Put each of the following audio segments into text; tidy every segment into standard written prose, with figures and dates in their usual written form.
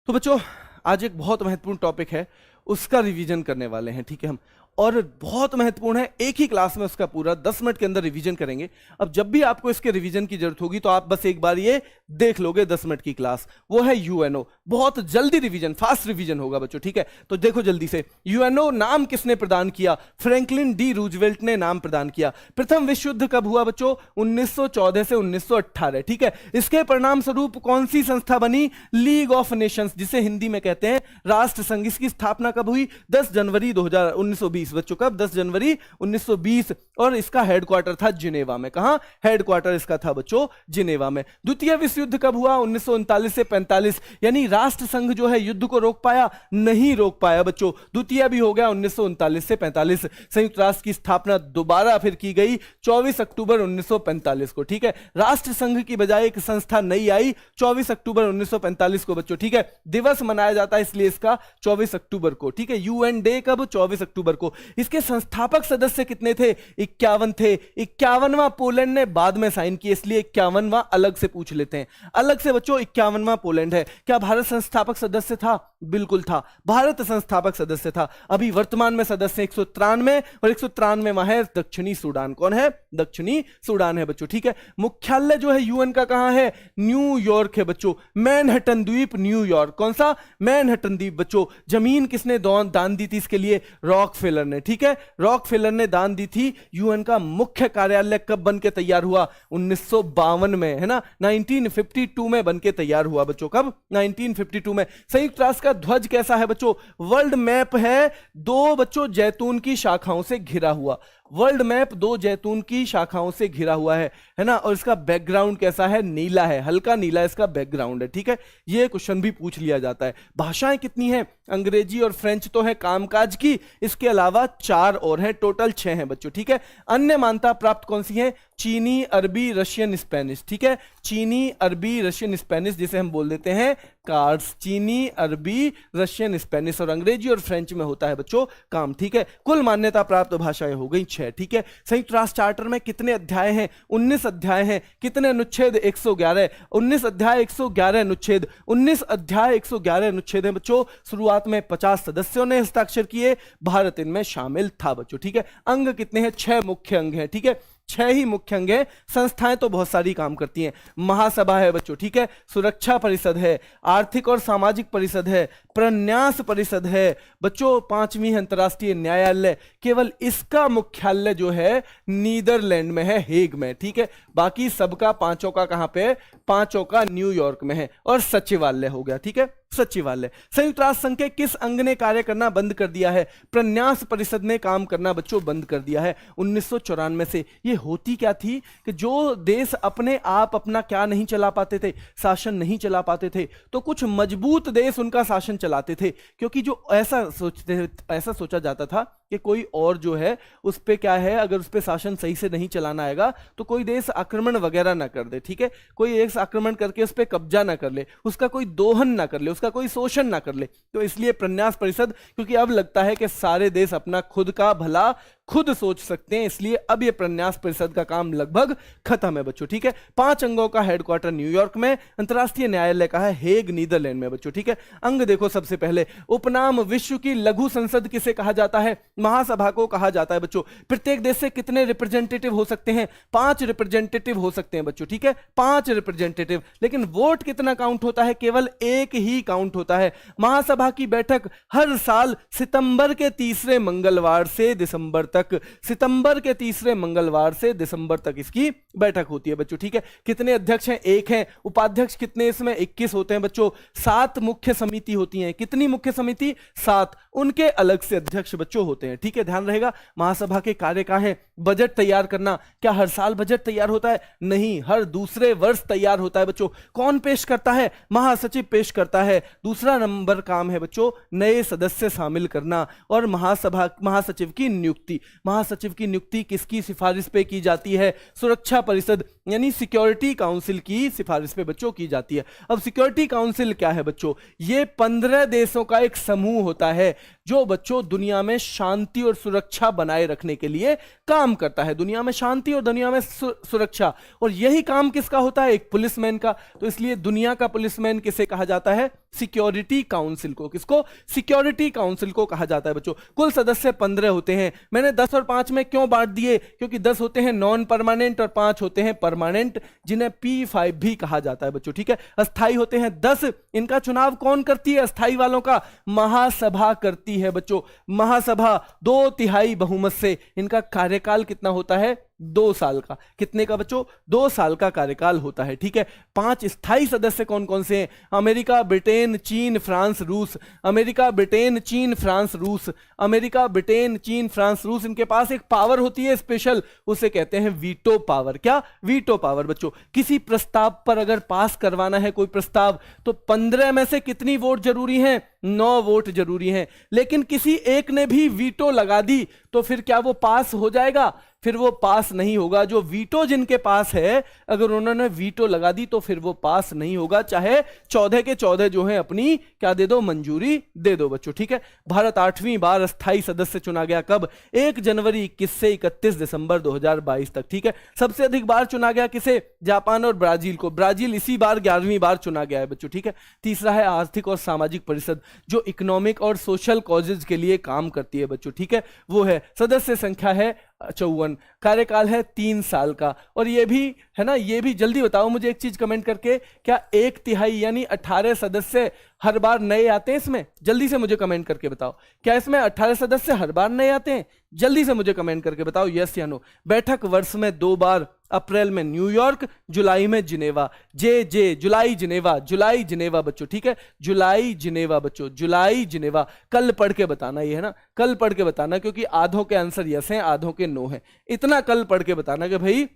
तो बच्चों आज एक बहुत महत्वपूर्ण टॉपिक है, उसका रिवीजन करने वाले हैं। ठीक है, हम और बहुत महत्वपूर्ण है, एक ही क्लास में उसका पूरा 10 मिनट के अंदर रिवीजन करेंगे। अब जब भी आपको इसके रिवीजन की जरूरत होगी तो आप बस एक बार ये देख लोगे 10 मिनट की क्लास, वो है यूएनओ। बहुत जल्दी रिवीजन, फास्ट रिवीजन होगा बच्चों। ठीक है, तो देखो जल्दी से, यूएनओ नाम किसने प्रदान किया? फ्रैंकलिन डी रूजवेल्ट ने नाम प्रदान किया। प्रथम विश्व युद्ध कब हुआ बच्चों? 1914 से 1918। ठीक है, इसके परिणाम स्वरूप कौन सी संस्था बनी? लीग ऑफ नेशंस, जिसे हिंदी में कहते हैं राष्ट्र संघ। इसकी स्थापना कब हुई? 10 जनवरी 1920। बच्चों कब? 10 जनवरी 1920। और इसका हेडक्वार्टर था जिनेवा में। कहां हेडक्वार्टर इसका था बच्चों? जिनेवा में। द्वितीय विश्व युद्ध कब हुआ? 1939 से 45। यानी राष्ट्र संघ जो है युद्ध को रोक पाया? नहीं रोक पाया बच्चों। द्वितीय भी हो गया 1939 से 45। संयुक्त राष्ट्र की स्थापना दोबारा फिर की गई 24 अक्टूबर 1945 को। ठीक है, राष्ट्र संघ की बजाय एक संस्था नई आई 24 अक्टूबर 1945 को बच्चों। ठीक है, दिवस मनाया जाता है इसलिए इसका 24 अक्टूबर को। ठीक है, यूएन डे कब? 24 अक्टूबर को। इसके संस्थापक सदस्य कितने थे? 51 थे। 51वां पोलैंड ने बाद में साइन किया, इसलिए 51वां अलग से पूछ लेते हैं। अलग से बच्चों 51वां पोलैंड है। क्या भारत संस्थापक सदस्य था? बिल्कुल था, भारत संस्थापक सदस्य था। अभी वर्तमान में सदस्य 193 और 193वां है दक्षिणी सूडान। कौन है? दक्षिणी सूडान है बच्चों। ठीक है, मुख्यालय जो है यूएन का कहां है? न्यूयॉर्क है बच्चों। मैनहट्टन द्वीप, न्यूयॉर्क। कौन सा? मैनहट्टन द्वीप बच्चों। जमीन किसने दान दी थी इसके लिए? रॉकफेलर ने। ठीक है, रॉकफेलर ने दान दी थी। यूएन का मुख्य कार्यालय कब बन के तैयार हुआ? 1952 में, है ना, 1952 में बन के तैयार हुआ बच्चों। कब? 1952 में। संयुक्त राष्ट्र का ध्वज कैसा है बच्चों? वर्ल्ड मैप है, दो बच्चों जैतून की शाखाओं से घिरा हुआ। वर्ल्ड मैप दो जैतून की शाखाओं से घिरा हुआ है ना। और इसका बैकग्राउंड कैसा है? नीला है, हल्का नीला इसका बैकग्राउंड है। ठीक है, ये क्वेश्चन भी पूछ लिया जाता है। भाषाएं कितनी हैं? अंग्रेजी और फ्रेंच तो है कामकाज की, इसके अलावा 4 और हैं, टोटल 6 हैं बच्चों। ठीक है, अन्य मान्यता प्राप्त कौन सी है? चीनी, अरबी, रशियन, स्पेनिश। ठीक है, चीनी, अरबी, रशियन, स्पेनिश, जिसे हम बोल देते हैं कार्ड्स। चीनी, अरबी, रशियन, स्पेनिश। और अंग्रेजी और फ्रेंच में होता है बच्चों काम। ठीक है, कुल मान्यता प्राप्त भाषाएं हो गई 6। ठीक है, संयुक्त राष्ट्र चार्टर में कितने अध्याय हैं? 19 अध्याय हैं। कितने अनुच्छेद? 111। 19 अध्याय, 111 अनुच्छेद। 19 अध्याय, 111 अनुच्छेद हैं बच्चों। शुरुआत में 50 सदस्यों ने हस्ताक्षर किए, भारत इनमें शामिल था बच्चों। ठीक है, अंग कितने हैं? 6 मुख्य अंग हैं। ठीक है, 6 ही मुख्य अंग हैं। संस्थाएं तो बहुत सारी काम करती हैं। महासभा है बच्चों। ठीक है, सुरक्षा परिषद है, आर्थिक और सामाजिक परिषद है, प्रन्यास परिषद है बच्चों, 5वीं अंतर्राष्ट्रीय न्यायालय। केवल इसका मुख्यालय जो है नीदरलैंड में है, हेग में। ठीक है, बाकी सबका पांचों का कहां पे? पांचों का न्यूयॉर्क में है। और सचिवालय हो गया। ठीक है, सचिवालय। संयुक्त राष्ट्र संघ के किस अंग ने कार्य करना बंद कर दिया है? प्रन्यास परिषद ने काम करना बच्चों बंद कर दिया है 1994 से। ये होती क्या थी कि जो देश अपने आप अपना क्या नहीं चला पाते थे, शासन नहीं चला पाते थे, तो कुछ मजबूत देश उनका शासन चलाते थे। क्योंकि जो ऐसा सोचा जाता था कि कोई और जो है उस पे क्या है, अगर उस पे शासन सही से नहीं चलाना आएगा तो कोई देश आक्रमण वगैरह ना कर दे। ठीक है, कोई एक आक्रमण करके उस पे कब्जा ना कर ले, उसका कोई दोहन ना कर ले, उसका कोई शोषण ना कर ले। तो इसलिए प्रन्यास परिषद, क्योंकि अब लगता है कि सारे देश अपना खुद का भला खुद सोच सकते हैं, इसलिए अब ये प्रन्यास परिषद का काम लगभग खत्म है बच्चों। ठीक है, 5 अंगों का हेडक्वार्टर न्यूयॉर्क में, अंतरराष्ट्रीय न्यायालय का है हेग, नीदरलैंड में बच्चों। ठीक है, अंग देखो सबसे पहले, उपनाम विश्व की लघु संसद किसे कहा जाता है? महासभा को कहा जाता है बच्चों। प्रत्येक देश से कितने रिप्रेजेंटेटिव हो सकते हैं? 5 रिप्रेजेंटेटिव हो सकते हैं बच्चों। ठीक है, 5 रिप्रेजेंटेटिव। लेकिन वोट कितना काउंट होता है? केवल 1 ही काउंट होता है। महासभा की बैठक हर साल सितंबर के तीसरे मंगलवार से दिसंबर तक, सितंबर के तीसरे मंगलवार से दिसंबर तक इसकी बैठक होती है बच्चों। ठीक है, कितने अध्यक्ष हैं? 1 हैं। उपाध्यक्ष कितने इसमें? 21 होते हैं बच्चों। 7 मुख्य समिति होती हैं। कितनी मुख्य समिति? 7। उनके अलग से अध्यक्ष बच्चों होते हैं। ठीक है, ध्यान रहेगा। महासभा के कार्य क्या है? बजट तैयार करना। क्या हर साल बजट तैयार होता है? नहीं, हर दूसरे वर्ष तैयार होता है बच्चों। कौन पेश करता है? महासचिव पेश करता है। दूसरा नंबर काम है बच्चों नए सदस्य शामिल करना और महासचिव की नियुक्ति। महासचिव की नियुक्ति किसकी सिफारिश पे की जाती है? सुरक्षा परिषद यानी सिक्योरिटी काउंसिल की सिफारिश पे बच्चों की जाती है। अब सिक्योरिटी काउंसिल क्या है बच्चों? ये 15 देशों का एक समूह होता है जो बच्चों दुनिया में शांति और सुरक्षा बनाए रखने के लिए काम करता है। दुनिया में शांति और दुनिया में सुरक्षा, और यही काम किसका होता है? एक पुलिसमैन का। तो इसलिए दुनिया का पुलिसमैन किसे कहा जाता है? सिक्योरिटी काउंसिल को। किसको? सिक्योरिटी काउंसिल को कहा जाता है बच्चों। कुल सदस्य 15 होते हैं। मैंने 10 और 5 में क्यों बांट दिए? क्योंकि 10 होते हैं नॉन परमानेंट और 5 होते हैं परमानेंट, जिन्हें P5 भी कहा जाता है बच्चों, ठीक है। अस्थाई होते हैं 10। इनका चुनाव कौन करती है? अस्थाई वालों का महासभा करती है बच्चों। महासभा 2/3 बहुमत से। इनका कार्यकाल कितना होता है? 2 साल का। कितने का बच्चों? 2 साल का कार्यकाल होता है, ठीक है। 5 स्थायी सदस्य कौन कौन से हैं? अमेरिका, ब्रिटेन, चीन, फ्रांस, रूस। अमेरिका, ब्रिटेन, चीन, फ्रांस, रूस। अमेरिका, ब्रिटेन, चीन, फ्रांस, रूस। इनके पास एक पावर होती है स्पेशल, उसे कहते हैं वीटो पावर। क्या? वीटो पावर बच्चों। किसी प्रस्ताव पर अगर पास करवाना है कोई प्रस्ताव, तो 15 में से कितनी वोट जरूरी है? 9 वोट जरूरी हैं। लेकिन किसी एक ने भी वीटो लगा दी तो फिर क्या वो पास हो जाएगा? फिर वो पास नहीं होगा। जो वीटो जिनके पास है, अगर उन्होंने वीटो लगा दी तो फिर वो पास नहीं होगा, चाहे 14 के 14 जो हैं अपनी क्या दे दो? मंजूरी दे दो बच्चों, ठीक है। भारत 8वीं बार अस्थाई सदस्य चुना गया। कब? 1 जनवरी 21 से 31 दिसंबर 2022 तक, ठीक है। सबसे अधिक बार चुना गया किसे? जापान और ब्राजील को। ब्राजील इसी बार 11वीं बार चुना गया है बच्चों, ठीक है। तीसरा है आर्थिक और सामाजिक परिषद, जो इकोनॉमिक और सोशल कॉजेज के लिए काम करती है बच्चों, ठीक है। वो है, सदस्य संख्या है 54, कार्यकाल है 3 साल का। और ये भी है ना, ये भी जल्दी बताओ मुझे एक चीज कमेंट करके, क्या 1/3 यानी 18 सदस्य हर बार नए आते हैं इसमें? जल्दी से मुझे कमेंट करके बताओ, क्या इसमें 18 सदस्य हर बार नए आते हैं? जल्दी से मुझे कमेंट करके बताओ, यस या नो। बैठक वर्ष में 2 बार, अप्रैल में न्यूयॉर्क, जुलाई में जिनेवा। जुलाई जिनेवा, जुलाई जिनेवा बच्चों, ठीक है। जुलाई जिनेवा बच्चों, जुलाई जिनेवा। कल पढ़ के बताना, ये है ना, कल पढ़ के बताना, क्योंकि आधों के आंसर यस हैं, आधों के नो हैं। इतना कल पढ़ के बताना कि भाई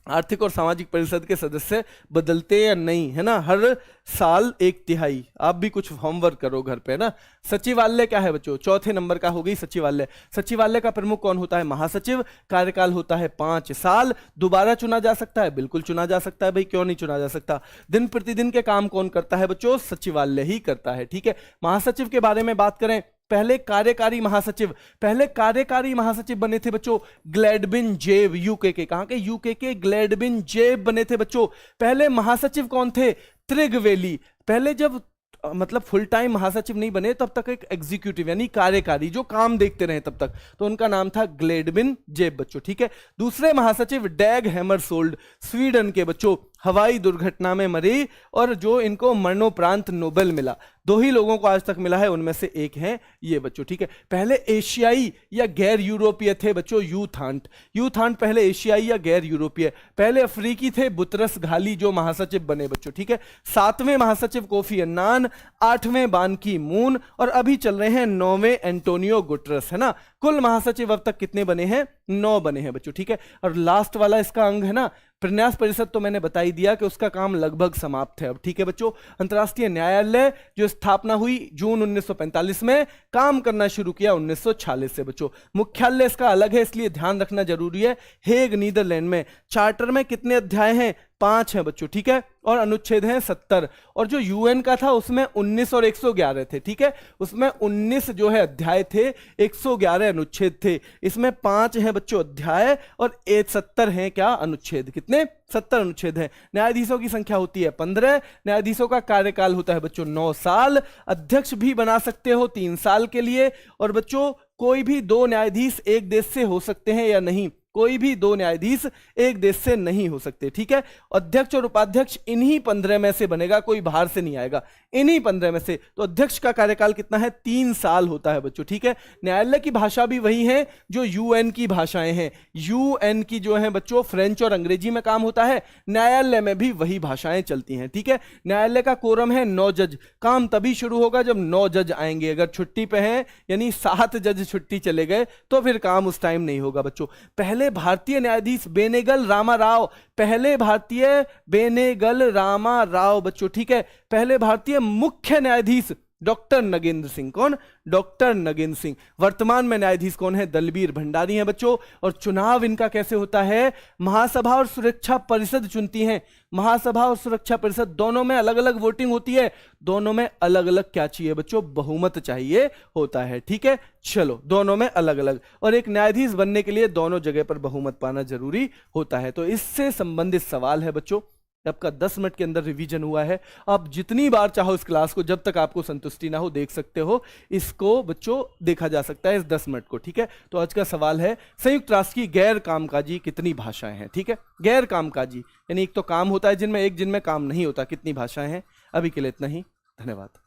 आर्थिक और सामाजिक परिषद के सदस्य बदलते या नहीं, है ना, हर साल 1/3। आप भी कुछ होमवर्क करो घर पे ना। सचिवालय क्या है बच्चों? चौथे नंबर का हो गई सचिवालय। सचिवालय का प्रमुख कौन होता है? महासचिव। कार्यकाल होता है 5 साल। दोबारा चुना जा सकता है? बिल्कुल चुना जा सकता है भाई, क्यों नहीं चुना जा सकता। दिन प्रतिदिन के काम कौन करता है बच्चों? सचिवालय ही करता है, ठीक है। महासचिव के बारे में बात करें, पहले कार्यकारी महासचिव बने थे बच्चों ग्लैडविन जेब, यूके के। कहां के? यूके के ग्लैडविन जेब बने थे बच्चों। पहले महासचिव कौन थे? त्रिगवेली। पहले जब मतलब फुल टाइम महासचिव नहीं बने तब तक एक एग्जीक्यूटिव यानी कार्यकारी, जो काम देखते रहे तब तक, तो उनका नाम था ग्लेडविन जेब बच्चों, ठीक है। दूसरे महासचिव डैग हैमरसोल्ड, स्वीडन के बच्चों, हवाई दुर्घटना में मरी और जो इनको मरणोपरांत नोबेल मिला। 2 ही लोगों को आज तक मिला है, उनमें से एक हैं ये बच्चों, ठीक है। पहले एशियाई या गैर यूरोपीय थे बच्चों यूथांट पहले एशियाई या गैर यूरोपीय। पहले अफ्रीकी थे बुतरस घाली, जो महासचिव बने बच्चों, ठीक है। 7वें महासचिव कोफी अन्नान, 8वें बान की मून, और अभी चल रहे हैं 9वें एंटोनियो गुटरस, है ना। कुल महासचिव अब तक कितने बने हैं? 9 बने हैं बच्चों, ठीक है। और लास्ट वाला इसका अंग है ना, प्रन्यास परिषद, तो मैंने बता ही दिया कि उसका काम लगभग समाप्त है अब, ठीक है बच्चों। अंतर्राष्ट्रीय न्यायालय जो स्थापना हुई जून 1945 में, काम करना शुरू किया 1946 से बच्चों। मुख्यालय इसका अलग है, इसलिए ध्यान रखना जरूरी है, हेग नीदरलैंड में। चार्टर में कितने अध्याय हैं? 5 हैं बच्चों, ठीक है। और अनुच्छेद हैं 70। और जो यूएन का था उसमें 19 और 111 थे, ठीक है। उसमें 19 जो है अध्याय थे, 111 अनुच्छेद थे। इसमें 5 हैं बच्चों अध्याय और 70 हैं क्या? अनुच्छेद। कितने? 70 अनुच्छेद हैं। न्यायाधीशों की संख्या होती है 15। न्यायाधीशों का कार्यकाल होता है बच्चों 9 साल। अध्यक्ष भी बना सकते हो 3 साल के लिए। और बच्चों कोई भी 2 न्यायाधीश एक देश से हो सकते हैं या नहीं? कोई भी 2 न्यायाधीश एक देश से नहीं हो सकते, ठीक है। अध्यक्ष और उपाध्यक्ष इन्हीं 15 में से बनेगा, कोई बाहर से नहीं आएगा, इन्हीं 15 में से। तो अध्यक्ष का कार्यकाल कितना है? 3 साल होता है बच्चों, ठीक है। न्यायालय की भाषा भी वही है जो यूएन की भाषाएं हैं। यूएन की जो है बच्चों फ्रेंच और अंग्रेजी में काम होता है, न्यायालय में भी वही भाषाएं चलती हैं, ठीक है। न्यायालय का कोरम है 9 जज। काम तभी शुरू होगा जब 9 जज आएंगे। अगर छुट्टी पे हैं यानी 7 जज छुट्टी चले गए तो फिर काम उस टाइम नहीं होगा बच्चों। पहले भारतीय न्यायाधीश बेनेगल रामा राव, पहले भारतीय बेनेगल रामा राव बच्चों, ठीक है। पहले भारतीय मुख्य न्यायाधीश डॉक्टर नगेंद्र सिंह। कौन? डॉक्टर नगेंद्र सिंह। वर्तमान में न्यायाधीश कौन है? दलबीर भंडारी हैं बच्चों। और चुनाव इनका कैसे होता है? महासभा और सुरक्षा परिषद चुनती हैं। महासभा और सुरक्षा परिषद दोनों में अलग अलग वोटिंग होती है, दोनों में अलग अलग क्या चाहिए बच्चों? बहुमत चाहिए होता है। ठीक है, चलो दोनों में अलग अलग, और एक न्यायाधीश बनने के लिए दोनों जगह पर बहुमत पाना जरूरी होता है। तो इससे संबंधित सवाल है बच्चों, आपका 10 मिनट के अंदर रिवीजन हुआ है। आप जितनी बार चाहो इस क्लास को, जब तक आपको संतुष्टि ना हो, देख सकते हो। इसको बच्चों देखा जा सकता है इस 10 मिनट को। ठीक है, तो आज का सवाल है संयुक्त राष्ट्र की गैर कामकाजी कितनी भाषाएं हैं? ठीक है, गैर कामकाजी यानी एक तो काम होता है जिनमें, एक जिनमें काम नहीं होता, कितनी भाषाएं हैं? अभी के लिए इतना ही, धन्यवाद।